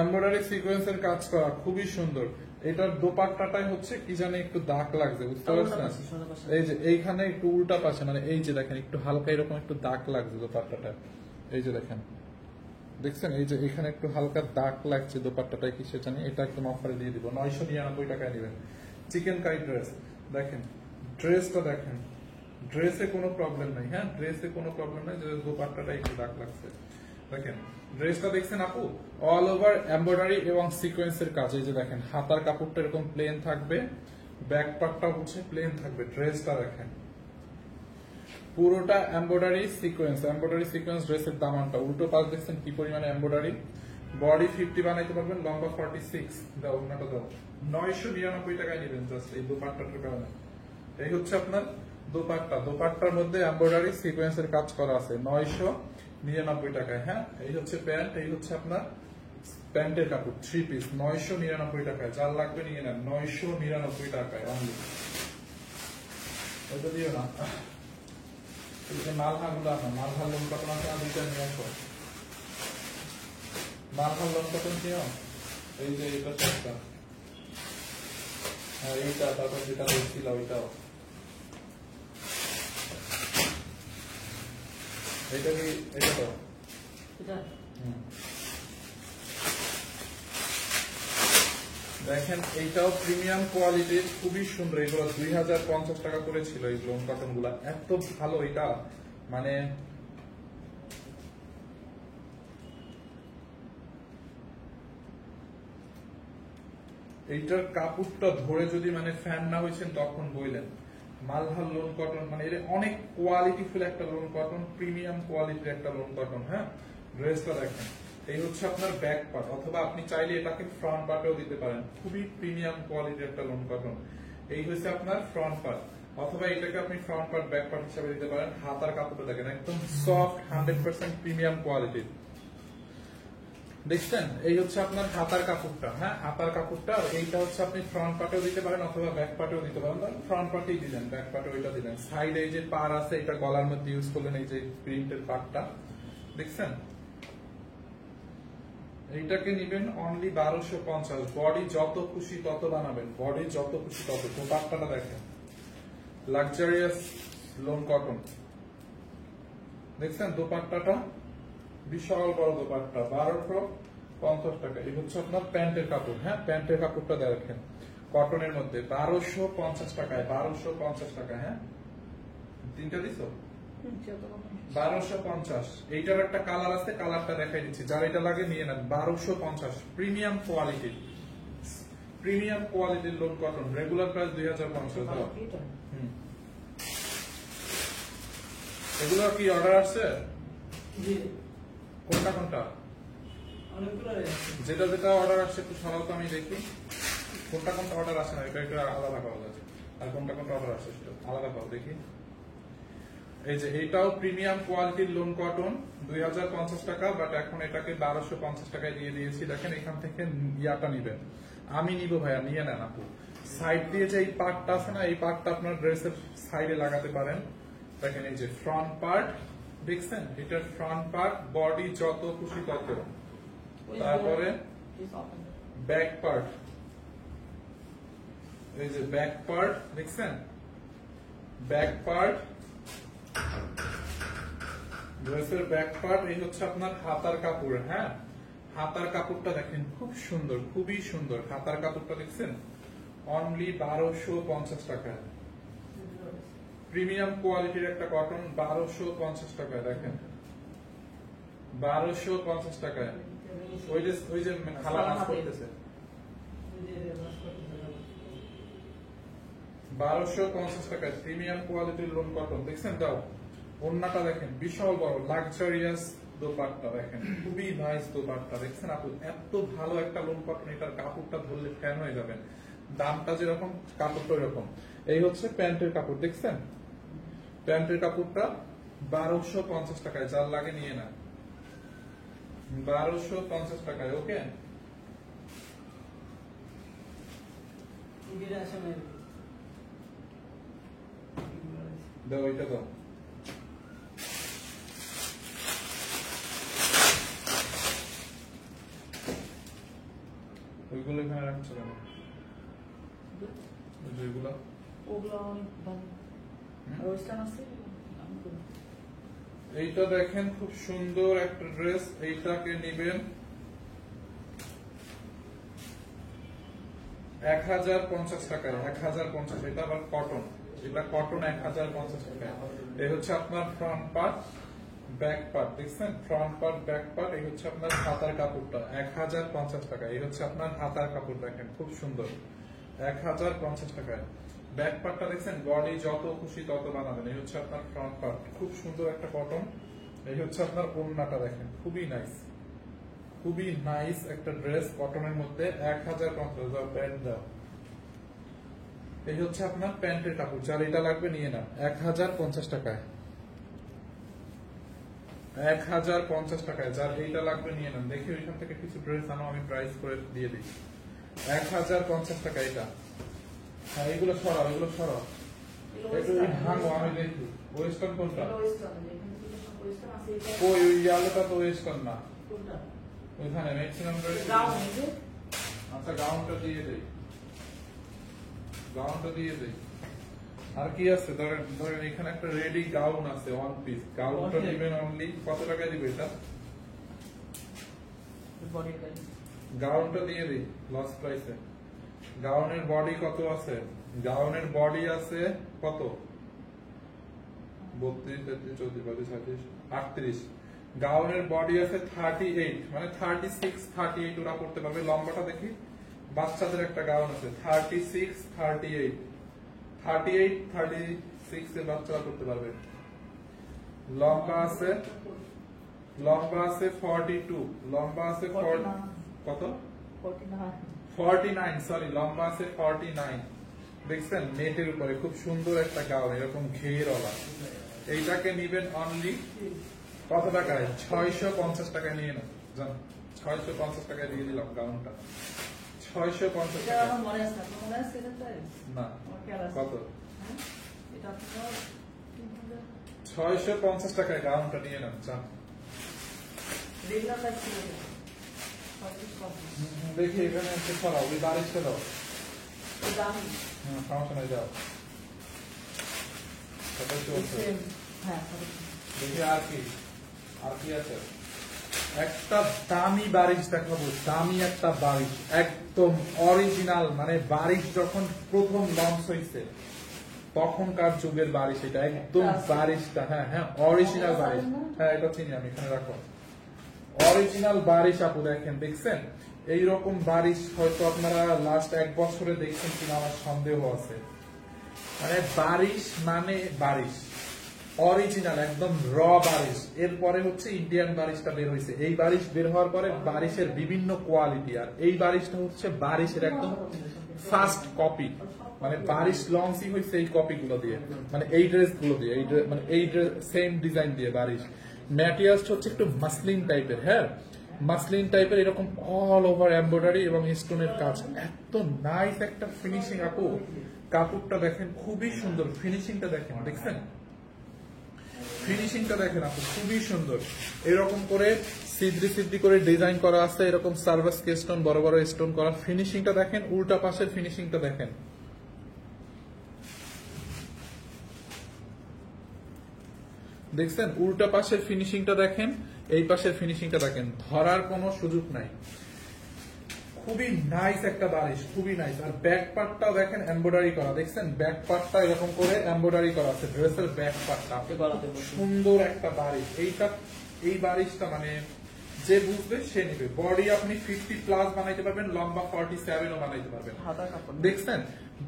এমব্রয়ডারি সিকোয়েন্সের কাজ করা, খুবই সুন্দর। এটার দোপাট্টাটাই হচ্ছে কি জানে একটু দাগ লাগছে, বুঝতে পারছেন? এই যে এইখানে একটু উল্টা পাশে, মানে এই যে দেখেন একটু হালকা এরকম একটু দাগ লাগছে দোপাট্টাটা, এই যে দেখেন, দেখছেন এই যে এখানে একটু হালকা দাগ লাগছে দোপাট্টাটায়, কি সে জানি। এটা একদম অফারে দিয়ে দিব, 999 টাকায় নেবেন। চিকেন কারি ড্রেস, দেখেন ড্রেসটা দেখেন, ড্রেসে কোনো প্রবলেম নাই, হ্যাঁ ড্রেসে কোনো প্রবলেম নাই, যে দোপাট্টাটা একটু দাগ লাগছে। দেখেন ড্রেসটা দেখছেন আপু, অল ওভার এমব্রয়ডারি এবং সিকোয়েন্সের কাজ। এই যে দেখেন হাতার কাপড়টা এরকম প্লেন থাকবে, ব্যাক পার্টটা হচ্ছে প্লেন থাকবে। ড্রেসটা দেখেন পুরোটা এমব্রয়ডারি সিকোয়েন্স, এমব্রয়ডারি সিকোয়েন্স ড্রেসের দামানটা। উল্টো পাশ দেখছেন কি পরিমাণে এমব্রয়ডারি। বডি 50 বানাইতে পারবেন, লম্বা 46। দাও ওনাটা দাও, 999 টাকায় নেবেন জাস্ট এই দোপাট্টাটার কারণে। এই হচ্ছে আপনার দোপাট্টার মধ্যে এমব্রয়ডারি সিকোয়েন্সের কাজ করা আছে 999 টাকায়। হ্যাঁ, এই হচ্ছে প্যান্ট, এই হচ্ছে আপনার প্যান্টের কাপড় 3 পিস 999 টাকায়। যার লাগবে নিয়ে নেন 999 টাকায় অনলি। ওটা দিও না, এই যে মালহাগুলো না, মালহার লোন কটন আছে না, দুইটা নিয়ে আসো। মালহার লোন কটন নিও, এই যে এটা একটা, হ্যাঁ এইটা, তারপর যেটা বলছিল ওইটাও। এটা কি, এটা তো এটা দেখেন, এইটাও প্রিমিয়াম কোয়ালিটির, খুবই সুন্দর। এগুলো 2050 টাকা করে ছিল এই লোন কটন গুলা, এত ভালো এটা, মানে এইটার কাপড়টা ধরে যদি মানে ফ্যান না হয়েছেন তখন বইলেন। মালহার লোন কটন মানে এটা অনেক কোয়ালিটিফুল একটা লোন কটন, প্রিমিয়াম কোয়ালিটির একটা লোন কটন। হ্যাঁ, ড্রেসটা দেখেন, এই হচ্ছে আপনার ব্যাক পার্ট, অথবা আপনি চাইলে এটাকে ফ্রন্ট পার্টেও দিতে পারেন। খুবই প্রিমিয়াম কোয়ালিটির একটা লোন কটন। এই হচ্ছে আপনার ফ্রন্ট পার্ট, অথবা এটাকে আপনি ফ্রন্ট পার্ট ব্যাক পার্ট হিসেবে দিতে পারেন। হাতার কাপড়টা দেখেন একদম সফট, 100% প্রিমিয়াম কোয়ালিটির। দেখছেন, এই হচ্ছে আপনার হাতার কাপড়টা। হ্যাঁ, হাতার কাপড়টা, এইটা হচ্ছে আপনি ফ্রন্ট পার্টেও দিতে পারেন অথবা ব্যাক পার্টেও দিতে পারেন। ফ্রন্ট পার্টেই দিলেন, ব্যাক পার্টে ওইটা দিলেন। সাইডে এই যে পার আছে, এটা গলার মধ্যে ইউজ করলেন, এই যে প্রিন্টের পার্টটা দেখছেন। এইটাকে নিবেন অনলি 1250। বডি যত খুশি তত বানাবেন, বডি যত খুশি তত। দোপাট্টাটা দেখেন, লাক্সারিয়াস লোন কটন দেখছেন। দোপাট্টাটা বিশাল বড় দোপাট্টা, 1250 টাকা। এই হচ্ছে আপনার প্যান্টের কাপড়। হ্যাঁ, প্যান্টের কাপড়টা দেখেন কটনের মধ্যে 1250 টাকায়, 1250 টাকা। হ্যাঁ, তিনটা দিছো 1250। এইটার একটা কালার আছে, কালারটা দেখাই দিচ্ছি, যার এটা লাগে নিয়ে নেন। 1250, প্রিমিয়াম কোয়ালিটির, প্রিমিয়াম কোয়ালিটির লোন কটন। Regular price 2050। এগুলো কি অর্ডার আসছে? কোনটা কোনটা? যেটা যেটা অর্ডার আসছে একটু সরাও তো, আমি দেখি কোনটা কোনটা অর্ডার আসে না। এটা একটু আলাদা পাওয়া যাচ্ছে, আর কোনটা কোনটা অর্ডার আসছে সেটা আলাদা পাও দেখি। এই যে এইটাও প্রিমিয়াম কোয়ালিটির লোন কটন, 2050 টাকা, বাট এখন এটাকে 1250 টাকায় দিয়ে দিয়েছি। দেখেন, এখান থেকে ইয়াটা নিবেন, আমি নিব ভাইয়া, নিয়ে নেন আপু। সাইড দিয়ে যে এই পার্টটা আছে না, এই পার্টটা আপনার ড্রেসের সাইডে লাগাতে পারেন। দেখেন, এই যে ফ্রন্ট পার্ট দেখছেন, এটার ফ্রন্ট পার্ট, বডি যত খুশি তত। তারপরে ব্যাক পার্ট, এই যে ব্যাক পার্ট দেখছেন, ব্যাক পার্ট, ড্রেসের ব্যাক পার্ট। এই হচ্ছে আপনার হাতার কাপড়। হ্যাঁ, হাতার কাপড়টা দেখেন খুব সুন্দর, খুবই সুন্দর। হাতার কাপড়টা দেখছেন, অনলি 1250 টাকা। প্রিমিয়াম কোয়ালিটির একটা কটন, 1250 টাকায়। দেখেন 1250 টাকায়। ওই যে খালা নাচ করতেছে, 1250 টাকায় প্রিমিয়াম কোয়ালিটির লোন কটন দেখছেন। দাও, ওন্নাটা দেখেন বিশাল বড়, লাক্সারিয়াস দোপাট্টা দেখেন, খুবই নাইস দোপাট্টা দেখছেন আপু। এত ভালো একটা লোন কটন, এটার কাপড়টা ধরলে ফ্যান হয়ে যাবেন। দামটা যেরকম, কাপড়টা ওইরকম। এই হচ্ছে প্যান্টের কাপড় দেখছেন, প্যান্টের কাপড়টা 1250 টাকায়। যার লাগে নিয়ে না, 1250 টাকায়। ওকে, দাও এটা দাও। ওইগুলো এখানে রাখছো কেন? যেগুলো ওগুলো অনেক ভালো। আর ওয়েস্টার্ন আছে, এইটা দেখেন খুব সুন্দর একটা ড্রেস। এইটাকে নিবেন 1050 টাকায়, 1050। এটা আবার কটন, এটা কটন 1050 টাকায়। এই হচ্ছে আপনার ফ্রন্ট পার্ট, ব্যাক পার্ট দেখছেন, ফ্রন্ট পার্ট, ব্যাক পার্ট। এই হচ্ছে আপনার হাতার কাপড়টা 1050 টাকা। এই হচ্ছে আপনার হাতার কাপড় দেখেন খুব সুন্দর, 1050 টাকায়। ব্যাক পার্টটা দেখছেন, বডি যত খুশি তত বানাবেন। এই হচ্ছে আপনার ফ্রন্ট পার্ট, খুব সুন্দর একটা কটন। এই হচ্ছে আপনার ওড়নাটা দেখেন, খুবই নাইস, খুবই নাইস একটা ড্রেস কটনের মধ্যে। 1050। প্যান্ট দাও, এই হচ্ছে আপনার প্যান্টের কাপড়, যার এটা লাগবে নিয়ে নেন 1050 টাকায়। 1050 টাকায় যার এইটা লাগবে নিয়ে নেন। দেখি ওইখান থেকে কিছু ড্রেস আনো, আমি প্রাইস করে দিয়ে দিই। 1050 টাকা এটা। হ্যাঁ এগুলো সরাও, এগুলো সরাও, একটু ভাঙো, আমি দেখি ওয়েস্টার্ন কোনটা। ওই ইয়ালোটা তো ওয়েস্টার্ন না, ওইখানে ম্যাক্সিমাম ড্রেস। আচ্ছা গাউনটা দিয়ে দেই, গাউনটা দিয়ে দেই। আর কি আছে ধরেন, ধরেন এখানে একটা রেডি গাউন আছে ওয়ান পিস। গাউনটা দিবেন অনলি কত টাকা দিবে এটা? গাউনটা দিয়ে দিই লস প্রাইসে। গাউনের বডি কত আছে? গাউনের বডি আছে কত? 32, 33, 34, 35, 38। গাউনের বডি আছে 38, মানে 36, 38 ওরা করতে পারবে। লম্বাটা দেখি, বাচ্চাদের একটা গাউন আছে 36, 38, 38, 36 এর বাচ্চারা করতে পারবে। লম্বা আছে, লম্বা আছে 42, লম্বা আছে কত? 49, সরি, লম্বা আছে 49। দেখছেন নেটের উপরে খুব সুন্দর একটা গাউন, এরকম ঘেরওয়ালা। এইটাকে নিবেন অনলি কত টাকায়? 650 টাকায় নিয়ে নেন। জান 650 টাকায় দিয়ে দিলাম গাউনটা। 650 টাকা না, কত? 650 টাকায় গাউনটা নিয়ে নেন। জান দেখি এখানে একটু ছড়াও, ওই বারিশটা দাও। সমস্যা নাই, যাও। দেখি আর কি, আর কি আছে? একটা দামি বারিশ দেখাবো, দামি একটা বারিশ, একদম অরিজিনাল। মানে বারিশ যখন প্রথম লঞ্চ হয়েছে তখনকার যুগের বারিশ এটা, একদম বারিশটা। হ্যাঁ হ্যাঁ অরিজিনাল বারিশ। হ্যাঁ এটা চিনি আমি, এখানে রাখো। অরিজিনাল বারিশ আপু দেখেন, দেখছেন এইরকম বারিশ হয়তো আপনারা লাস্ট 1 বছরে দেখছেন কিনা আমার সন্দেহ আছে। মানে বারিশ মানে বারিশ অরিজিনাল, একদম র বারিশ। এরপরে হচ্ছে ইন্ডিয়ান বারিশটা বের হয়েছে। এই বারিশ বের হওয়ার পরে বারিশের বিভিন্ন কোয়ালিটি, আর এই বারিশটা হচ্ছে বারিশের একদম ফার্স্ট কপি। মানে বারিশ লঞ্চই হয়েছে এই কপি গুলো দিয়ে, মানে এই ড্রেস গুলো দিয়ে, এই মানে এই সেম ডিজাইন দিয়ে বারিশ। ম্যাটেরিয়ালস হচ্ছে একটু মাসলিন টাইপের। হ্যাঁ মাসলিন টাইপের, এরকম অল ওভার এমব্রয়ডারি এবং স্টোনের কাজ। এত নাইস একটা ফিনিশিং আপু, কাপড়টা দেখেন খুবই সুন্দর। ফিনিশিংটা দেখেন, দেখছেন ফিনিশিংটা দেখেন আপু, খুবই সুন্দর। এরকম করে সিদ্রি সিদ্রি করে ডিজাইন করা আছে, এরকম সার্ভাস স্টোন, বড় বড় স্টোন করা। ফিনিশিংটা দেখেন, উল্টা পাশের ফিনিশিংটা দেখেন। দেখছেন উল্টা পাশের ফিনিশিংটা দেখেন, এই পাশের ফিনিশিংটা দেখেন, ধরার কোনো সুযোগ নাই। খুবই নাইস একটা বারিশ, খুবই নাইস। আর ব্যাক পার্টটাও দেখেন এমব্রয়ডারি করা, দেখছেন ব্যাক পার্টটা এরকম করে এমব্রয়ডারি করা আছে, ড্রেসের ব্যাক পার্টটা সুন্দর একটা বারিশ। এইটা এই বারিশটা মানে যে বুঝবে সে নিবে। বডি আপনি 50+ বানাইতে পারবেন, লম্বা 47ও বানাইতে পারবেন। দেখছেন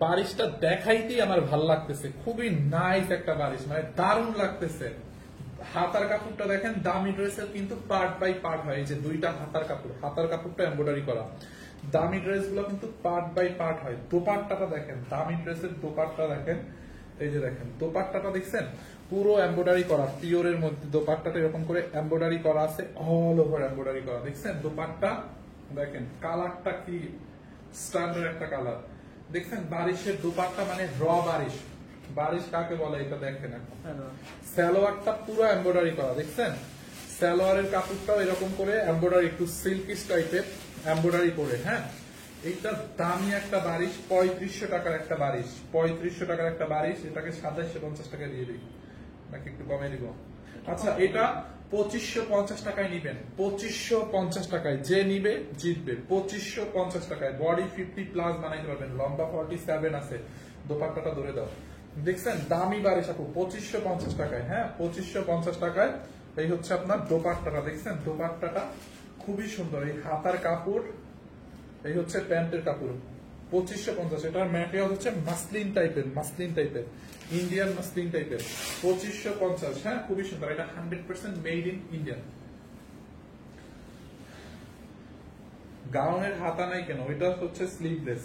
বারিশটা দেখাইতেই আমার ভাল লাগতেছে, খুবই নাইস একটা বারিশ, মানে দারুণ লাগতেছে। হাতার কাপড়টা দেখেন, দামি ড্রেসের কিন্তু পার্ট বাই পার্ট হয়। এই যে দুইটা হাতার কাপড়, হাতার কাপড়টা এমব্রয়ডারি করা। দামি ড্রেস গুলো কিন্তু পার্ট বাই পার্ট হয়। দোপাট্টাটা দেখেন, দামি ড্রেসের দোপাট্টা দেখেন, এই যে দেখেন দোপাট্টাটা দেখছেন পুরো এমব্রয়ডারি করা, পিওরের মধ্যে দোপাট্টাটা এরকম করে এমব্রয়ডারি করা আছে, অল ওভার এমব্রয়ডারি করা। দেখছেন দোপাট্টা দেখেন, কালারটা কি স্ট্যান্ডার্ড একটা কালার। দেখছেন বারিশের দোপাট্টা মানে র বারিশ। বারিশ কাকে বলে এটা দেখেন। সালোয়ারটা পুরো এমব্রয়ডারি করা, দেখছেন সালোয়ারের কাপড়টাও এরকম করে এমব্রয়ডারি, একটু সিল্কিশ টাইপের এমব্রয়ডারি করে। হ্যাঁ এইটা দামি একটা বারিশ, 3500 টাকার একটা বারিশ, 3500 টাকার একটা বারিশ। এটাকে 2750 টাকা দিয়ে দিই, নাকি একটু কমে দিব? আচ্ছা এটা 2550 টাকায় নিবেন, 2550 টাকায় যে নিবে জিতবে। 2550 টাকায় বডি 50+ বানাইতে পারবেন, লম্বা 47 আছে। দোপাট্টাটা ধরে দাও, দেখছেন দামি বারিশ আপু 2550 টাকায়। হ্যাঁ 2550 টাকায়। এই হচ্ছে আপনার দোপাট্টাটা, দেখছেন দোপাট্টাটা খুবই সুন্দর। এই হাতার কাপড়, এই হচ্ছে প্যান্টের কাপড়, 2550। এটার ম্যাটেরিয়াল হচ্ছে মাসলিন টাইপের, মাসলিন টাইপের, ইন্ডিয়ান মাসলিন টাইপের। 2550। হ্যাঁ খুবই সুন্দর, এটা 100% মেড ইন ইন্ডিয়ান। গাউনের হাতা নাই কেন? ওইটা হচ্ছে স্লিভলেস।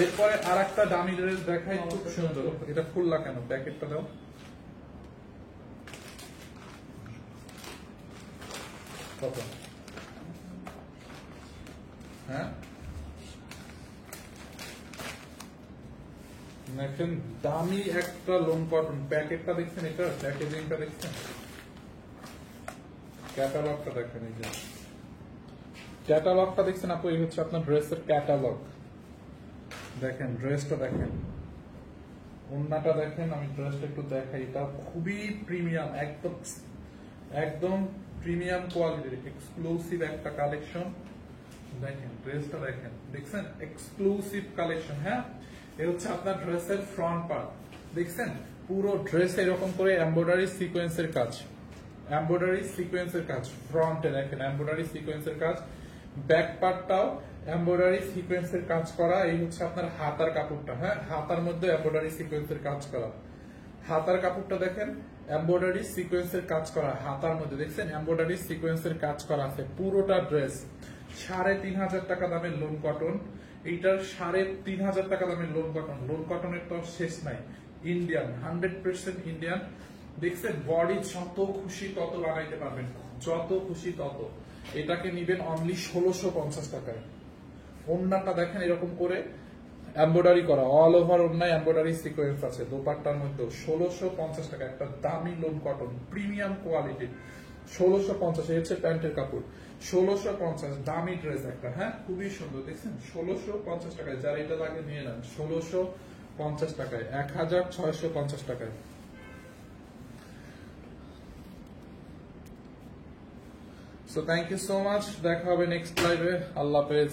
এরপরে আর একটা দামি ড্রেস দেখাই, খুব সুন্দর। এটা খুললা কেন? প্যাকেটটা দাও। কত? হ্যাঁ, দেখেন দামি একটা লোন কটন। প্যাকেটটা দেখছেন? এটা প্যাকেজিংটা দেখছেন? ক্যাটালগটা দেখেন, এই যে ক্যাটালগটা দেখছেন আপু? এই হচ্ছে আপনার ড্রেসের ক্যাটালগ। দেখেন ড্রেসটা দেখেন, ওন্নাটা দেখেন। আমি ড্রেসটা একটু দেখাই। এটা খুবই প্রিমিয়াম, একদম একদম প্রিমিয়াম কোয়ালিটির এক্সক্লুসিভ একটা কালেকশন। দেখেন ড্রেসটা দেখেন, দেখছেন? Exclusive collection. হ্যাঁ, এ হচ্ছে আপনার ড্রেসের ফ্রন্ট পার্ট। দেখছেন পুরো ড্রেস এরকম করে এমব্রয়ডারি সিকোয়েন্সের কাজ, এমব্রয়ডারি সিকোয়েন্সের কাজ। ফ্রন্টে দেখেন এমব্রয়ডারি সিকোয়েন্সের কাজ, ব্যাক পার্টটাও এমব্রয়ডারি সিকোয়েন্সের কাজ করা। এই হচ্ছে আপনার হাতার কাপড়টা। হ্যাঁ, হাতার মধ্যে এমব্রয়ডারি সিকোয়েন্সের কাজ করা। হাতার কাপড়টা দেখেন এমব্রয়ডারি সিকোয়েন্সের কাজ করা। হাতার মধ্যে দেখছেন এমব্রয়ডারি সিকোয়েন্সের কাজ করা আছে। পুরোটা ড্রেস 3,500 টাকা দামের লোন কটন। এইটার 3,500 টাকা দামের লোন কটন। লোন কটনের তো শেষ নাই। Indian, 100% Indian. দেখছেন বডি যত খুশি তত বানাইতে পারবেন, যত খুশি তত। এটাকে নিবেন অনলি 1650 টাকায়। ওন্নাটা দেখেন এরকম করে এমব্রয়ডারি করা, অল ওভার ওন্নায় এমব্রয়ডারি সিকোয়েন্স আছে। দোপাট্টার মধ্যে 1650 টাকা একটা দামি লোন কটন, প্রিমিয়াম কোয়ালিটির। 1650 হচ্ছে প্যান্টের কাপড়। 1650 দামি ড্রেস একটা। হ্যাঁ, খুবই সুন্দর। দেখছেন 1650 টাকায়। যারা এটা লাগে নিয়ে নেন 1650 টাকায়, 1650 টাকায়। So thank you so much. দেখা হবে নেক্সট লাইভে। আল্লাহ হাফেজ।